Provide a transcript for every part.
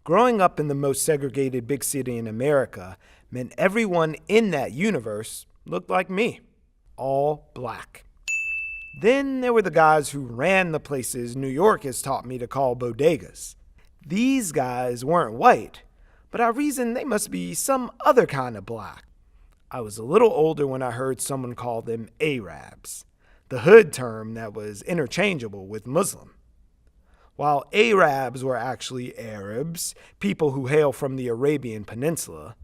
Growing up in the most segregated big city in America meant everyone in that universe looked like me, all black. Then there were the guys who ran the places New York has taught me to call bodegas. These guys weren't white, but I reasoned they must be some other kind of black. I was a little older when I heard someone call them Arabs, the hood term that was interchangeable with Muslim. While Arabs were actually Arabs, people who hail from the Arabian Peninsula,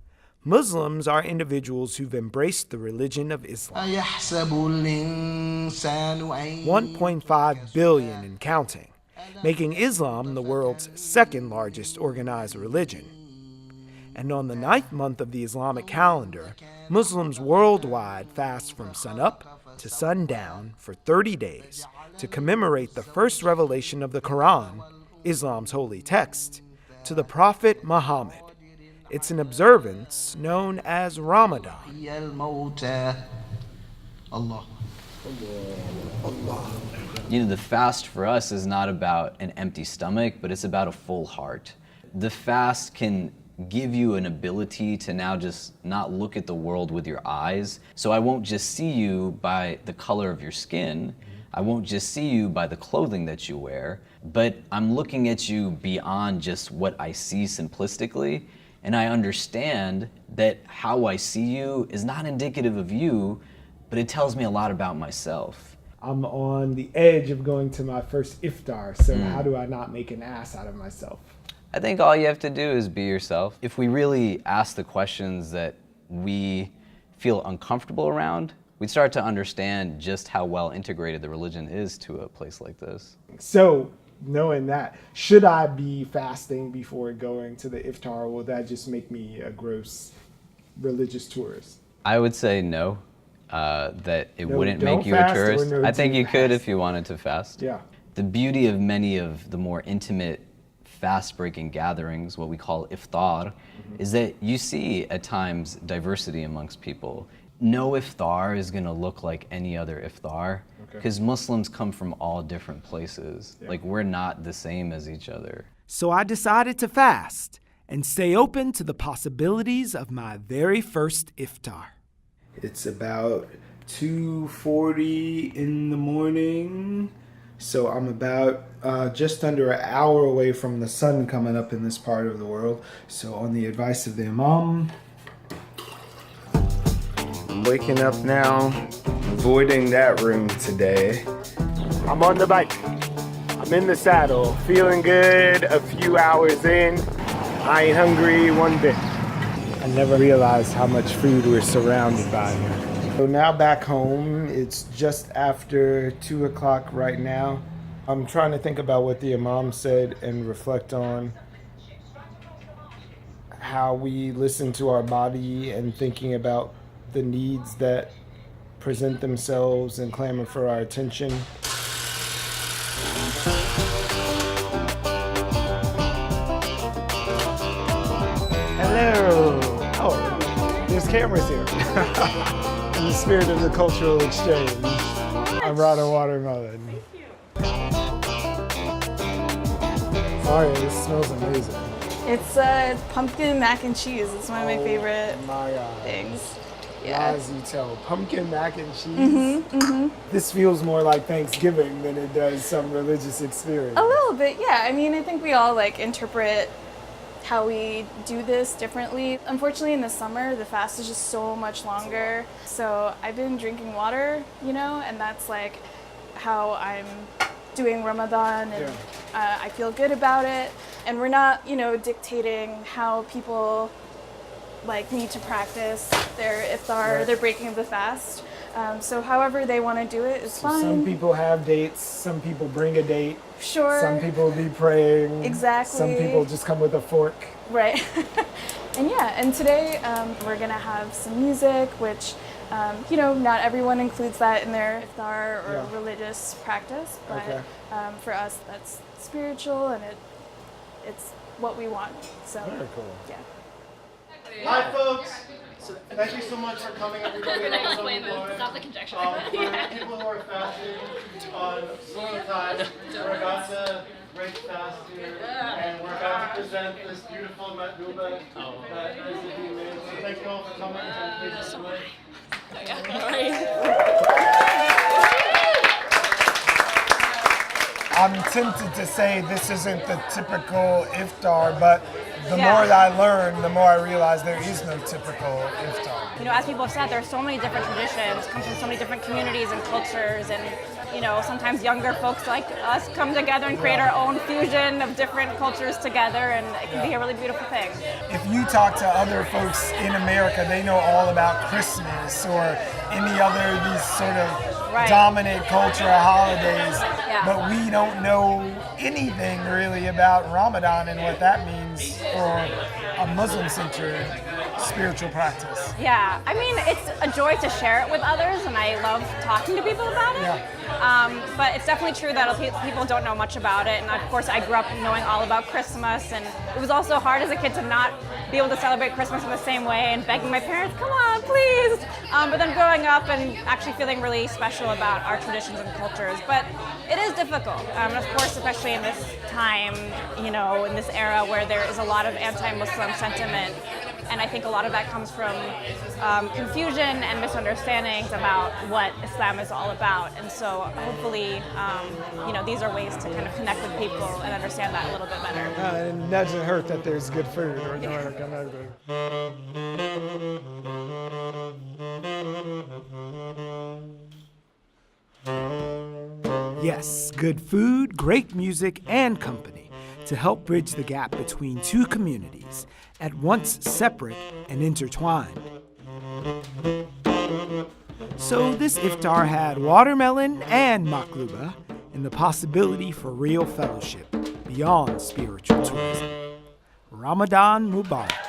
Muslims are individuals who've embraced the religion of Islam. 1.5 billion and counting, making Islam the world's second largest organized religion. And on the 9th month of the Islamic calendar, Muslims worldwide fast from sunup to sundown for 30 days to commemorate the first revelation of the Quran, Islam's holy text, to the Prophet Muhammad. It's an observance known as Ramadan. You know, the fast for us is not about an empty stomach, but it's about a full heart. The fast can give you an ability to now just not look at the world with your eyes. So I won't just see you by the color of your skin. I won't just see you by the clothing that you wear, but I'm looking at you beyond just what I see simplistically. And I understand that how I see you is not indicative of you, but it tells me a lot about myself. I'm on the edge of going to my first Iftar, so how do I not make an ass out of myself? I think all you have to do is be yourself. If we really ask the questions that we feel uncomfortable around, we'd start to understand just how well integrated the religion is to a place like this. So, knowing that, should I be fasting before going to the Iftar, or will that just make me a gross religious tourist? I would say no, that it wouldn't don't make you a fast, tourist. or no, I think do you could fast. if you wanted to fast. Yeah. The beauty of many of the more intimate fast-breaking gatherings, what we call iftar, is that you see at times diversity amongst people. No iftar is going to look like any other iftar because Muslims come from all different places. Like, we're not the same as each other. So I decided to fast and stay open to the possibilities of my very first Iftar. It's about 2:40 in the morning. So I'm about just under an hour away from the sun coming up in this part of the world. So on the advice of the Imam, I'm waking up now, avoiding that room today. I'm on the bike. I'm in the saddle, feeling good a few hours in. I ain't hungry one bit. I never realized how much food we're surrounded by here. So now back home, it's just after 2 o'clock right now. I'm trying to think about what the Imam said and reflect on how we listen to our body and thinking about the needs that present themselves and clamor for our attention. Hello! Oh, there's cameras here. In the spirit of the cultural exchange, I brought a watermelon. Thank you. Sorry, this smells amazing. It's pumpkin mac and cheese. It's one of my favorite My God. things. Yeah. As you tell, pumpkin mac and cheese. This feels more like Thanksgiving than it does some religious experience. A little bit, yeah. I mean, I think we all like interpret how we do this differently. Unfortunately, in the summer, the fast is just so much longer. So I've been drinking water, you know, and that's like how I'm doing Ramadan, and I feel good about it. And we're not, you know, dictating how people like need to practice their iftar, their breaking of the fast. So however they want to do it is fine. Some people have dates, some people bring a date. Sure. Some people will be praying. Exactly. Some people just come with a fork. Right. And yeah, and today we're gonna have some music, which, you know, not everyone includes that in their iftar or religious practice, but for us that's spiritual and it's what we want. So Very cool. yeah. Hi folks! Thank you so much for coming, everybody. We're gonna explain this. Stop the conjecture. For people who are fasting on Ramadan, Ragazza, great fast here, and we're about to present this beautiful matluba that is being made. So thank you all for coming and please enjoy. I'm tempted to say this isn't the typical iftar, but the more that I learn, the more I realize there is no typical iftar. You know, as people have said, there's so many different traditions, come from so many different communities and cultures, and you know, sometimes younger folks like us come together and create our own fusion of different cultures together, and it can be a really beautiful thing. If you talk to other folks in America, they know all about Christmas or any other these sort of dominant cultural holidays, but we don't know anything really about Ramadan and what that means for a Muslim-centered spiritual practice. Yeah, I mean, it's a joy to share it with others, and I love talking to people about it. But it's definitely true that people don't know much about it, and of course I grew up knowing all about Christmas, and it was also hard as a kid to not be able to celebrate Christmas in the same way and begging my parents, come on, please. But then growing up and actually feeling really special about our traditions and cultures. But it is difficult, and of course, especially in this time, you know, in this era where there is a lot of anti-Muslim sentiment. And I think a lot of that comes from confusion and misunderstandings about what Islam is all about. And so hopefully, you know, these are ways to kind of connect with people and understand that a little bit better. It doesn't hurt that there's good food or Yes, good food, great music, and company to help bridge the gap between two communities, at once separate and intertwined. So this iftar had watermelon and makluba, and the possibility for real fellowship beyond spiritual tourism. Ramadan Mubarak.